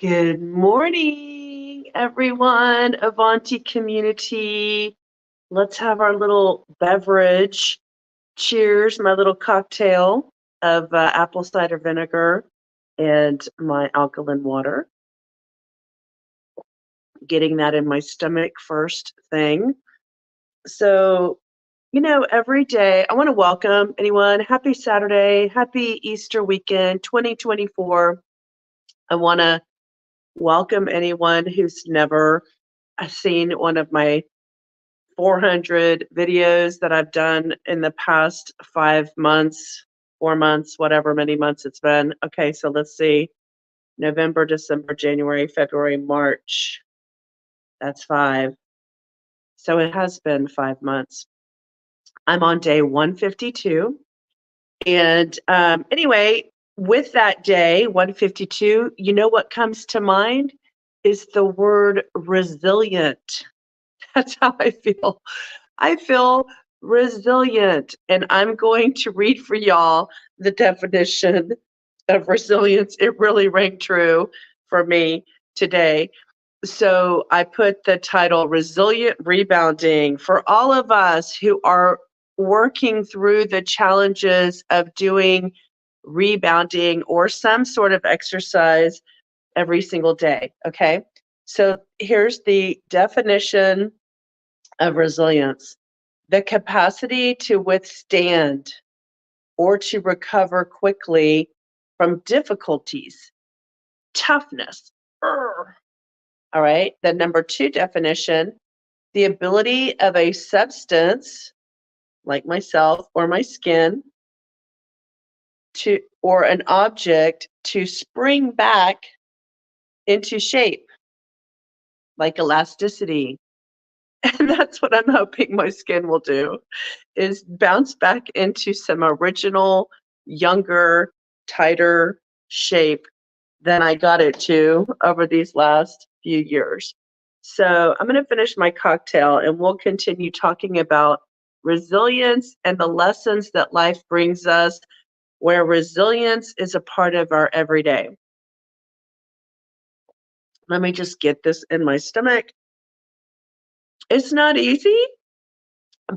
Good morning, everyone, Avanti community. Let's have our little beverage. Cheers, my little cocktail of apple cider vinegar and my alkaline water. Getting that in my stomach first thing. So, every day I want to welcome anyone. Happy Saturday, happy Easter weekend 2024. I want to welcome anyone who's never seen one of my 400 videos that I've done in the past 5 months, 4 months, whatever many months it's been. Okay, so let's see. November, December, January, February, March. That's 5. So it has been 5 months. I'm on day 152. And anyway, with that day, 152, you know what comes to mind is the word resilient. That's how I feel. I feel resilient, and I'm going to read for y'all the definition of resilience. It really rang true for me today. So I put the title Resilient Rebounding for all of us who are working through the challenges of doing rebounding or some sort of exercise every single day. Okay. So here's the definition of resilience: the capacity to withstand or to recover quickly from difficulties, toughness. All right. The number 2 definition: the ability of a substance, like myself or my skin, or an object to spring back into shape, like elasticity. And that's what I'm hoping my skin will do, is bounce back into some original, younger, tighter shape than I got it to over these last few years. So I'm going to finish my cocktail and we'll continue talking about resilience and the lessons that life brings us, where resilience is a part of our everyday. Let me just get this in my stomach. It's not easy,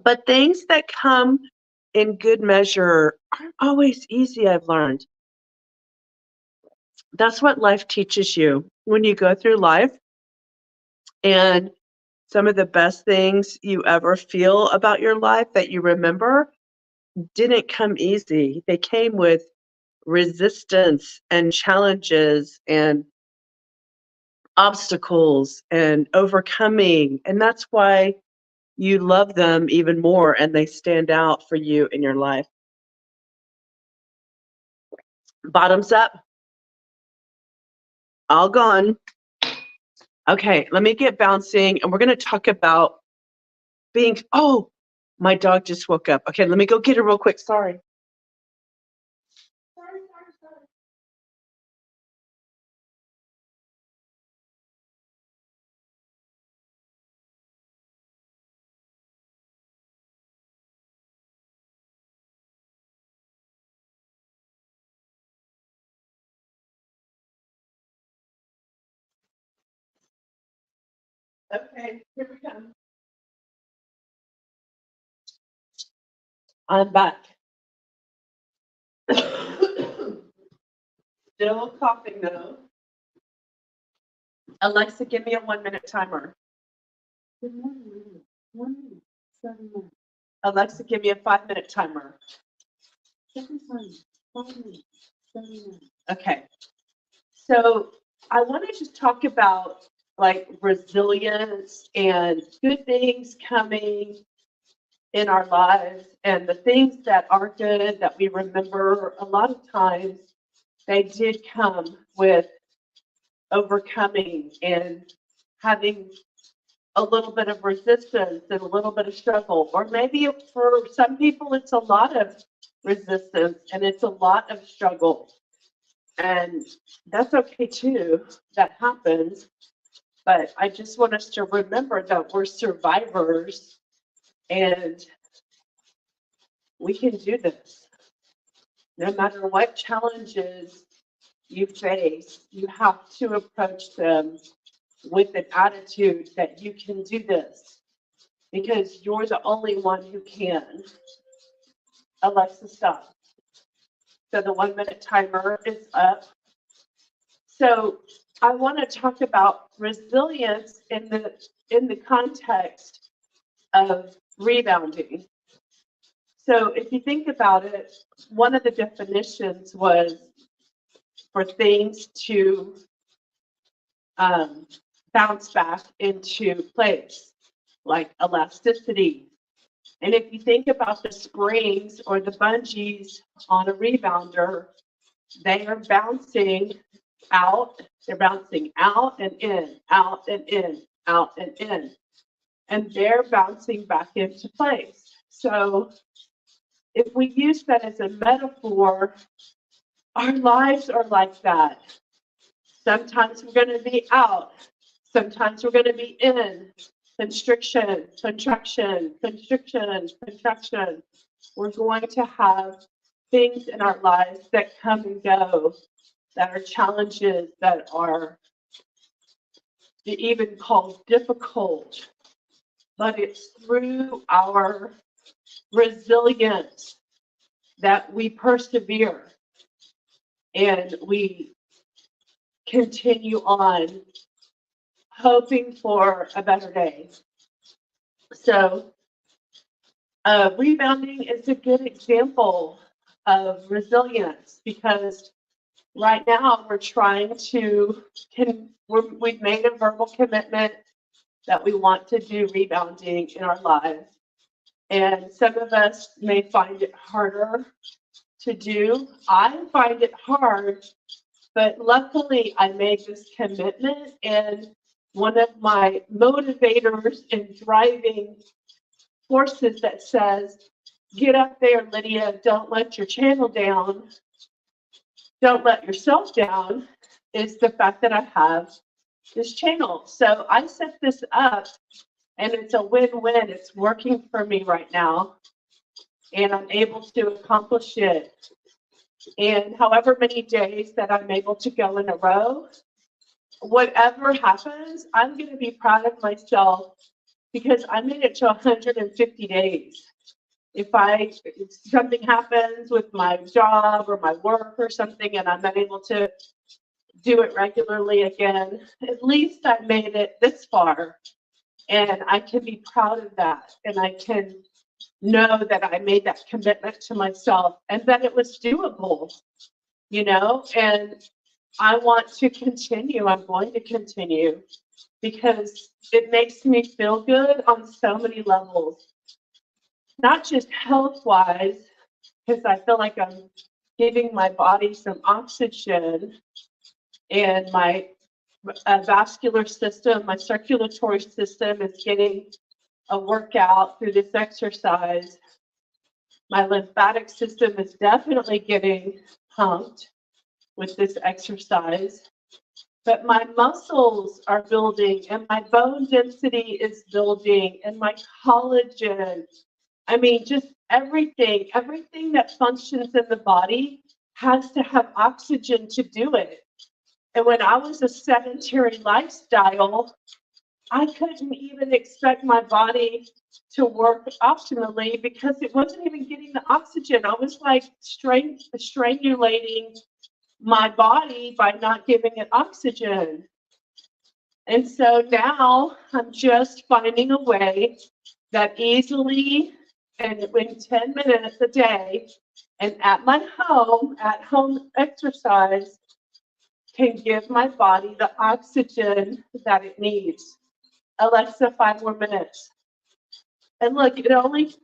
but things that come in good measure aren't always easy, I've learned. That's what life teaches you when you go through life. And some of the best things you ever feel about your life that you remember didn't come easy. They came with resistance and challenges and obstacles and overcoming. And that's why you love them even more and they stand out for you in your life. Bottoms up. All gone. Okay, let me get bouncing and we're going to talk about being, oh, my dog just woke up. Okay, let me go get her real quick. Sorry. Okay, here we come. I'm back. Still coughing though. Alexa, give me a 1-minute timer. Good morning. 1 minute, 7 minutes. Alexa, give me a 5-minute timer. 5 minutes, 7 minutes. Okay. So I want to just talk about like resilience and good things coming in our lives, and the things that are good that we remember. A lot of times they did come with overcoming and having a little bit of resistance and a little bit of struggle, or maybe for some people it's a lot of resistance and it's a lot of struggle, and that's okay too. That happens. But I just want us to remember that we're survivors and we can do this no matter what challenges you face, you have to approach them with an attitude that you can do this because you're the only one who can. Alexa, stop. So the 1 minute timer is up. So I want to talk about resilience in the context of rebounding. So if you think about it, one of the definitions was for things to bounce back into place, like elasticity. And if you think about the springs or the bungees on a rebounder, they are bouncing out. They're bouncing out and in, out and in, out and in. And they're bouncing back into place. So if we use that as a metaphor, our lives are like that. Sometimes we're going to be out. Sometimes we're going to be in. Constriction, contraction, constriction, contraction. We're going to have things in our lives that come and go, that are challenges, that are even called difficult. But it's through our resilience that we persevere and we continue on hoping for a better day. So rebounding is a good example of resilience because right now we're trying to, we've made a verbal commitment that we want to do rebounding in our lives. And some of us may find it harder to do. I find it hard, but luckily I made this commitment, and one of my motivators and driving forces that says, get up there, Lydia, don't let your channel down, don't let yourself down, is the fact that I have this channel. So I set this up and it's a win-win. It's working for me right now and I'm able to accomplish it. And however many days that I'm able to go in a row, whatever happens, I'm going to be proud of myself because I made it to 150 days. If something happens with my job or my work or something and I'm not able to do it regularly again, at least I made it this far. And I can be proud of that. And I can know that I made that commitment to myself and that it was doable, and I want to continue. I'm going to continue because it makes me feel good on so many levels, not just health-wise, because I feel like I'm giving my body some oxygen and my vascular system, my circulatory system is getting a workout through this exercise. My lymphatic system is definitely getting pumped with this exercise. But my muscles are building and my bone density is building and my collagen. I mean, just everything that functions in the body has to have oxygen to do it. And when I was a sedentary lifestyle, I couldn't even expect my body to work optimally because it wasn't even getting the oxygen. I was like strangulating my body by not giving it oxygen. And so now I'm just finding a way that easily and in 10 minutes a day and at home exercise can give my body the oxygen that it needs. Alexa, 5 more minutes. And look, it only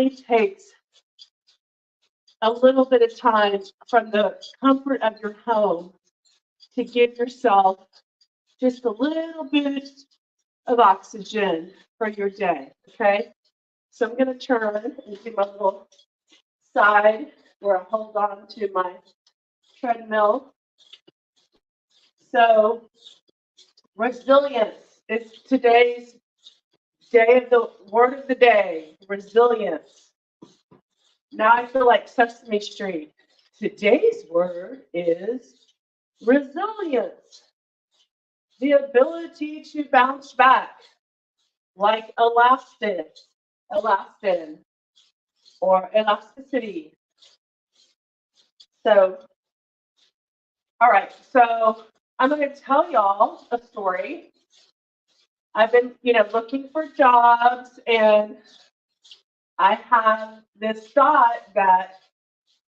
takes a little bit of time from the comfort of your home to give yourself just a little boost of oxygen for your day, okay? So I'm going to turn and do my little side where I hold on to my treadmill. So resilience is today's word of the day, resilience. Now I feel like Sesame Street. Today's word is resilience, the ability to bounce back, like elastin, or elasticity. So, all right, so I'm going to tell y'all a story. I've been, looking for jobs, and I have this thought that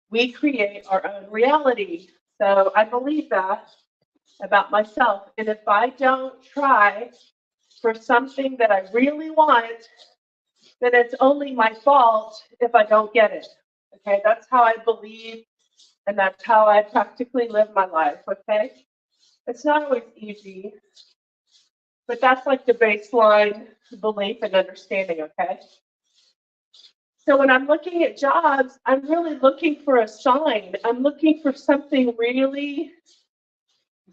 we create our own reality. So I believe that about myself. And if I don't try for something that I really want, then it's only my fault if I don't get it. Okay, that's how I believe, and that's how I practically live my life. Okay, it's not always easy, but that's like the baseline belief and understanding. Okay, so when I'm looking at jobs, I'm really looking for a sign. I'm looking for something really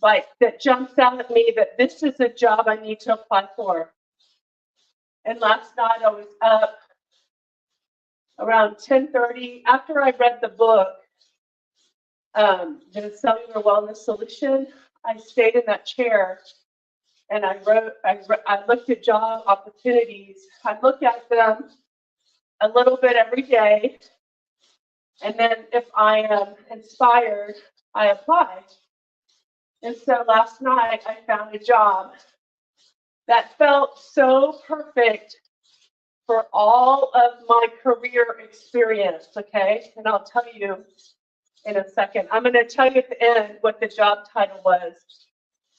like that jumps out at me that this is a job I need to apply for. And last night I was up around 10:30 after I read the book, The Cellular Wellness Solution. I stayed in that chair and I looked at job opportunities. I look at them a little bit every day. And then if I am inspired, I apply. And so last night I found a job that felt so perfect for all of my career experience, okay? And I'll tell you in a second. I'm going to tell you at the end what the job title was.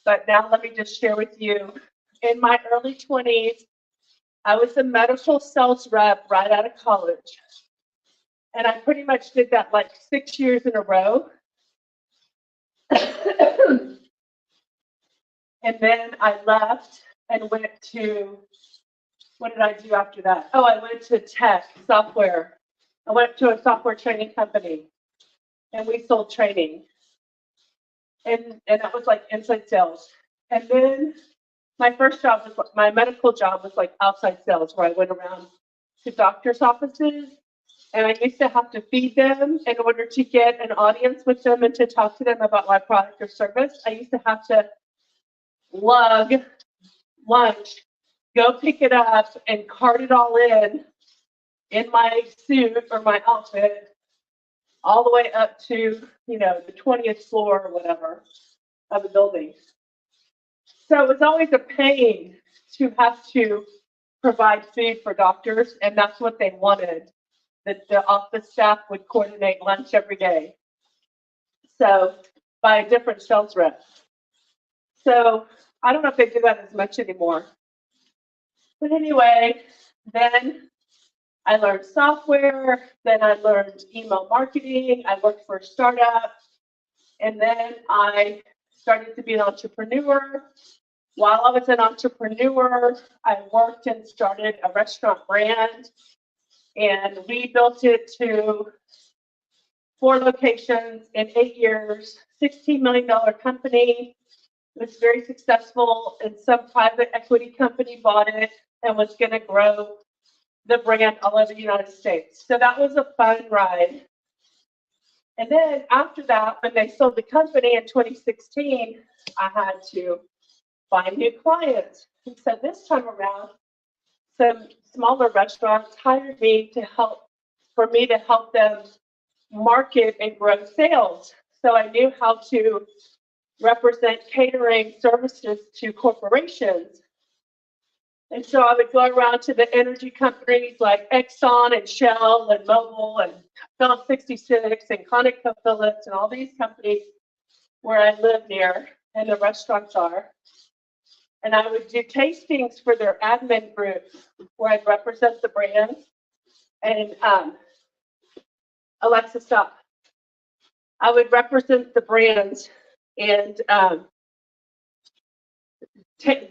But now let me just share with you. In my early 20s, I was a medical sales rep right out of college. And I pretty much did that like 6 years in a row. And then I left and went to, what did I do after that? Oh, I went to tech software. I went to a software training company and we sold training. And that was like inside sales. And then my first job was my medical job was like outside sales, where I went around to doctors' offices and I used to have to feed them in order to get an audience with them and to talk to them about my product or service. I used to have to lug lunch, go pick it up, and cart it all in my suit or my outfit, all the way up to, the 20th floor or whatever of the building. So it was always a pain to have to provide food for doctors, and that's what they wanted, that the office staff would coordinate lunch every day. So by a different sales rep. So I don't know if they do that as much anymore. But anyway, then I learned software, then I learned email marketing, I worked for a startup, and then I started to be an entrepreneur. While I was an entrepreneur, I worked and started a restaurant brand, and we built it to 4 locations in 8 years, $16 million company. It was very successful, and some private equity company bought it and was going to grow the brand all over the United States. So that was a fun ride. And then after that, when they sold the company in 2016, I had to find new clients. And so this time around, some smaller restaurants hired me to help them market and grow sales. So I knew how to represent catering services to corporations. And so I would go around to the energy companies like Exxon and Shell and Mobil and Phillips 66 and ConocoPhillips and all these companies where I live near and the restaurants are. And I would do tastings for their admin group where I'd represent the brands. And Alexa, stop. I would represent the brands and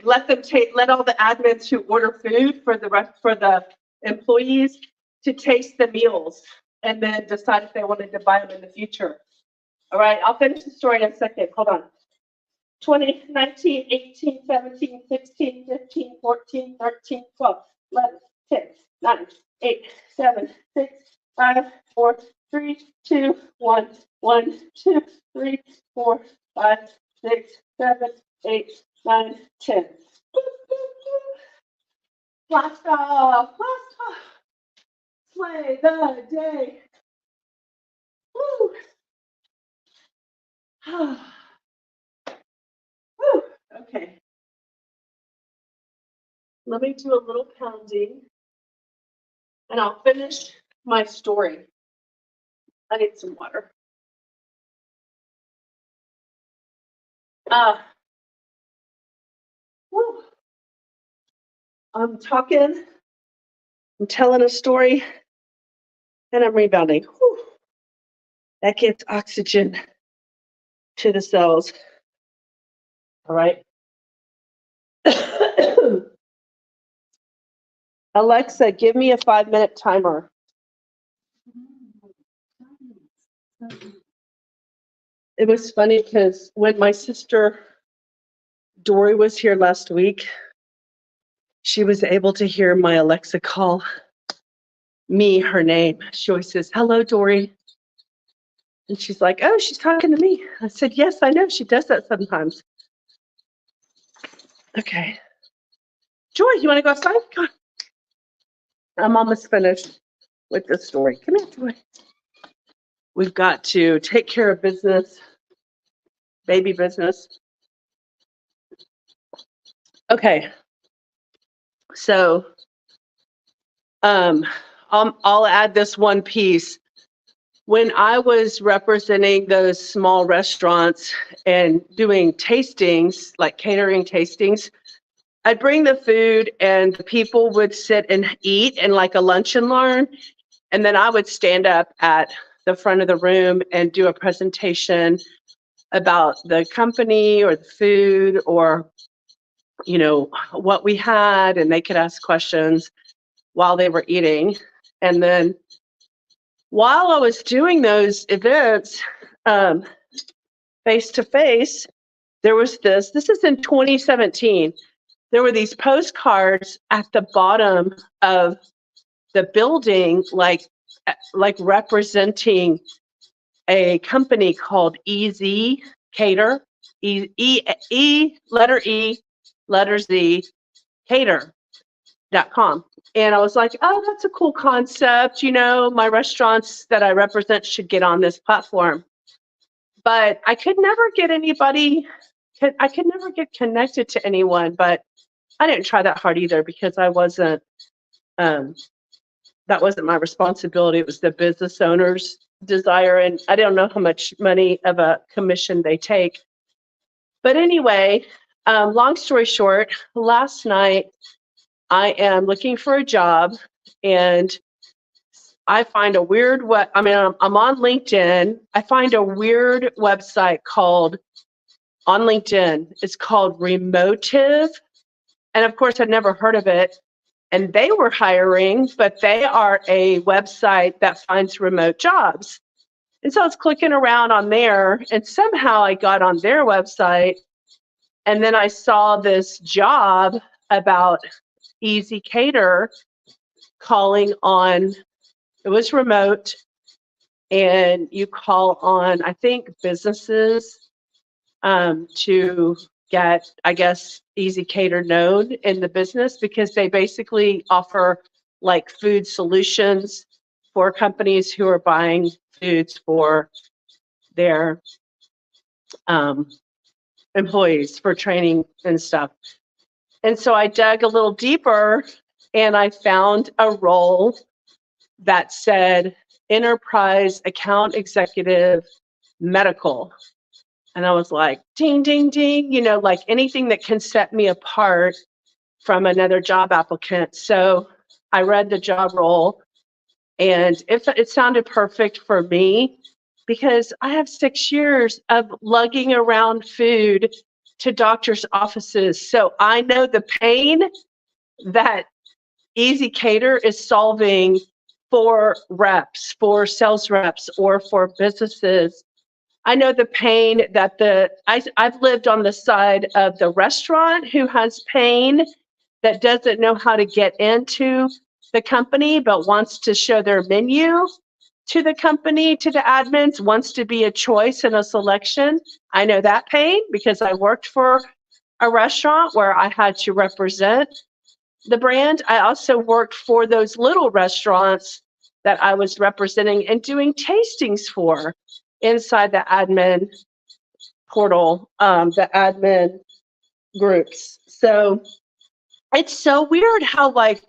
let all the admins who order food for the employees to taste the meals and then decide if they wanted to buy them in the future. All right, I'll finish the story in a second. Hold on. 20, 19, 18, 17, 16, 15, 14, 13, 12, 11, 10, 9, 8, 7, 6, 5, 4, 3, 2, 1, 1, 2, 3, 4, 5, 6, 7, 8, 9, 10. Blast off, blast off. Slay the day. Woo. Woo. Okay. Let me do a little pounding and I'll finish my story. I need some water. Woo. I'm talking, I'm telling a story, and I'm rebounding. Whew. That gets oxygen to the cells. All right. Alexa, give me a 5-minute timer. It was funny because when my sister Dory was here last week, she was able to hear my Alexa call me her name. She always says, "Hello, Dory." And she's like, "Oh, she's talking to me." I said, "Yes, I know. She does that sometimes." Okay. Joy, you want to go outside? Come on. I'm almost finished with this story. Come here, Joy. We've got to take care of business, baby business. Okay. So I'll add this one piece. When I was representing those small restaurants and doing tastings, like catering tastings, I'd bring the food and the people would sit and eat in like a lunch and learn. And then I would stand up at the front of the room and do a presentation about the company or the food or, you know, what we had, and they could ask questions while they were eating. And then while I was doing those events, face to face, there was this is in 2017. There were these postcards at the bottom of the building, like representing a company called EZ Cater, letter E, letter Z, Cater.com. And I was like, oh, that's a cool concept. You know, my restaurants that I represent should get on this platform. But I could never get I could never get connected to anyone. But I didn't try that hard either because I wasn't, that wasn't my responsibility. It was the business owner's desire. And I don't know how much money of a commission they take. But anyway, long story short, last night I am looking for a job and I find a weird I'm on LinkedIn. I find a weird website on LinkedIn. It's called Remotive. And of course, I'd never heard of it. And they were hiring, but they are a website that finds remote jobs. And so I was clicking around on there, and somehow I got on their website. And then I saw this job about Easy Cater calling on, it was remote, and you call on, I think, businesses to get, I guess, Easy Cater known in the business because they basically offer like food solutions for companies who are buying foods for their employees for training and stuff. And so I dug a little deeper and I found a role that said Enterprise Account Executive Medical. And I was like, ding, ding, ding, you know, like anything that can set me apart from another job applicant. So I read the job role and it sounded perfect for me because I have 6 years of lugging around food to doctors' offices. So I know the pain that Easy Cater is solving for reps, for sales reps, or for businesses. I know the pain that I've lived on the side of the restaurant who has pain that doesn't know how to get into the company but wants to show their menu. to the company, to the admins, wants to be a choice and a selection. I know that pain because I worked for a restaurant where I had to represent the brand. I also worked for those little restaurants that I was representing and doing tastings for inside the admin portal, the admin groups. So it's so weird how like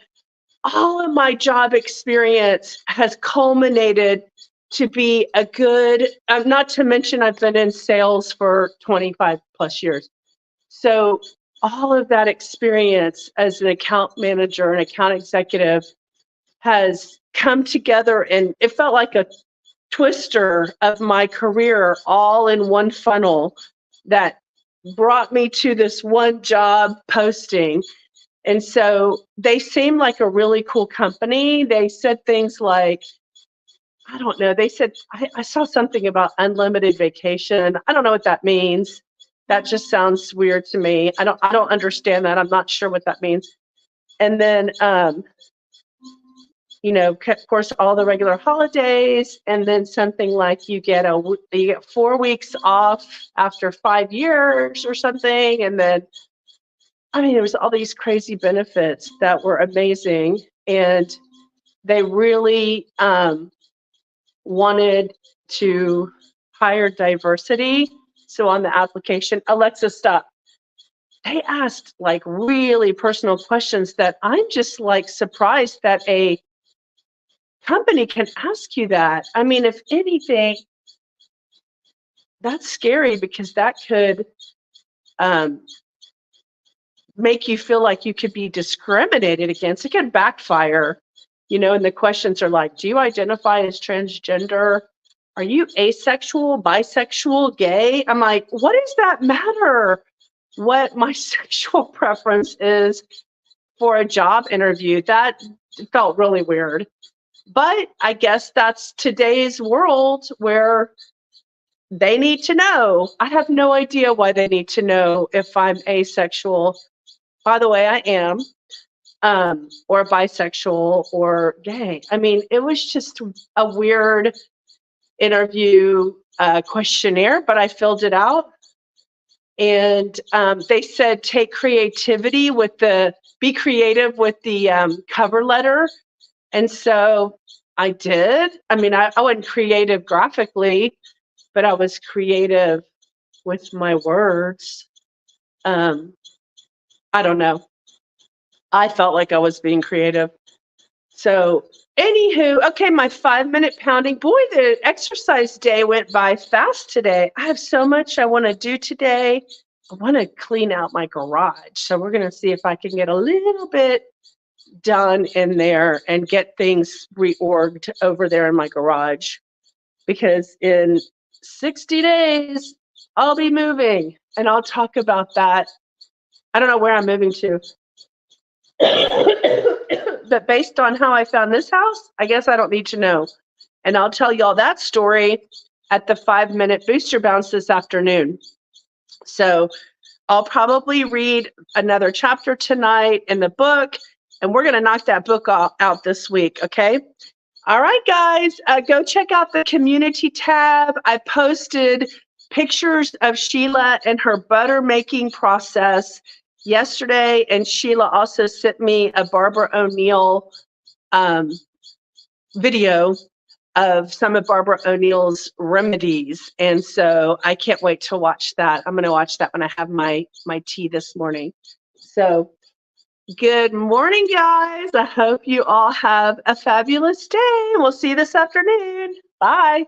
all of my job experience has culminated to be a good, not to mention I've been in sales for 25 plus years. So all of that experience as an account manager and account executive has come together, and it felt like a twister of my career all in one funnel that brought me to this one job posting. And so they seem like a really cool company. They said things like, I don't know, they said, I saw something about unlimited vacation. I don't know what that means. That just sounds weird to me. I don't understand that. I'm not sure what that means. And then, you know, of course, all the regular holidays, and then something like you get 4 weeks off after 5 years or something. And then, I mean, there was all these crazy benefits that were amazing. And they really wanted to hire diversity. So on the application, Alexa, stop. They asked like really personal questions that I'm just like surprised that a company can ask you that. I mean, if anything, that's scary because that could make you feel like you could be discriminated against. It could backfire, you know, and the questions are like, do you identify as transgender? Are you asexual, bisexual, gay? I'm like, what does that matter? What my sexual preference is for a job interview? That felt really weird. But I guess that's today's world where they need to know. I have no idea why they need to know if I'm asexual. By the way, I am, or bisexual or gay. I mean, it was just a weird interview questionnaire, but I filled it out. And they said, take creativity with be creative with the cover letter. And so I did. I mean, I wasn't creative graphically, but I was creative with my words. I don't know. I felt like I was being creative. So anywho, okay, my 5-minute pounding. Boy, the exercise day went by fast today. I have so much I want to do today. I want to clean out my garage. So we're going to see if I can get a little bit done in there and get things reorged over there in my garage. Because in 60 days, I'll be moving. And I'll talk about that. I don't know where I'm moving to. But based on how I found this house, I guess I don't need to know. And I'll tell y'all that story at the 5-minute booster bounce this afternoon. So I'll probably read another chapter tonight in the book, and we're going to knock that book out this week, okay? All right, guys, go check out the community tab. I posted pictures of Sheila and her butter making process yesterday, and Sheila also sent me a Barbara O'Neill video of some of Barbara O'Neill's remedies, and so I can't wait to watch that. I'm going to watch that when I have my tea this morning. So good morning, guys. I hope you all have a fabulous day. We'll see you this afternoon. Bye.